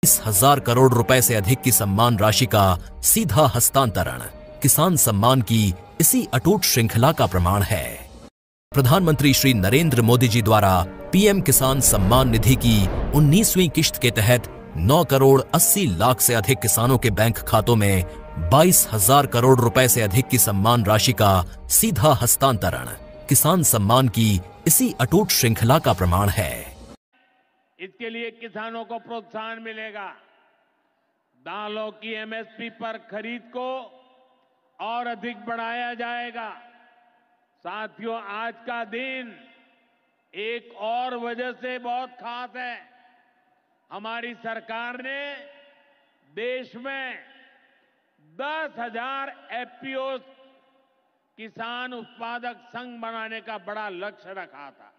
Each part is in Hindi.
10,000 करोड़ रुपए से अधिक की सम्मान राशि का सीधा हस्तांतरण किसान सम्मान की इसी अटूट श्रृंखला का प्रमाण है। प्रधानमंत्री श्री नरेंद्र मोदी जी द्वारा पीएम किसान सम्मान निधि की 19वीं किश्त के तहत 9 करोड़ 80 लाख से अधिक किसानों के बैंक खातों में 22,000 करोड़ रुपए से अधिक की सम्मान राशि का सीधा हस्तांतरण किसान सम्मान की इसी अटूट श्रृंखला का प्रमाण है। इसके लिए किसानों को प्रोत्साहन मिलेगा। दालों की एमएसपी पर खरीद को और अधिक बढ़ाया जाएगा। साथियों, आज का दिन एक और वजह से बहुत खास है। हमारी सरकार ने देश में 10,000 एफपीओ किसान उत्पादक संघ बनाने का बड़ा लक्ष्य रखा था।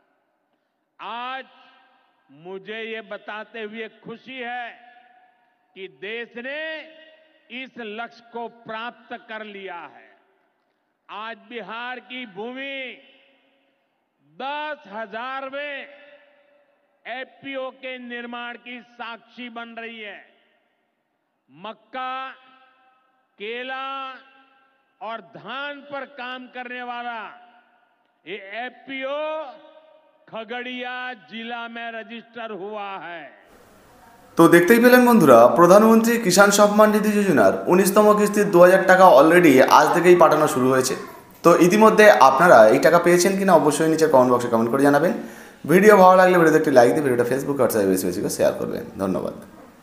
आज मुझे ये बताते हुए खुशी है कि देश ने इस लक्ष्य को प्राप्त कर लिया है। आज बिहार की भूमि 10,000वें एफपीओ के निर्माण की साक्षी बन रही है। मक्का, केला और धान पर काम करने वाला ये एफपीओ खगड़िया जिला में रजिस्टर हुआ है। तो देखते ही পেলেন বন্ধুরা, প্রধানমন্ত্রী কিষাণ সম্মান নিধি যোজনার 19তম কিস্তির 2000 টাকা অলরেডি আজ থেকেই পাঠানো শুরু হয়েছে। তো ইতিমধ্যে আপনারা এই টাকা পেয়েছেন কিনা অবশ্যই নিচে কমেন্ট বক্সে কমেন্ট করে জানাবেন। ভিডিও ভালো লাগলে ভিডিওতে একটি লাইক দিয়ে ভিডিওটা ফেসবুক হোয়াটসঅ্যাপে বেশি বেশি করে শেয়ার করবেন। ধন্যবাদ।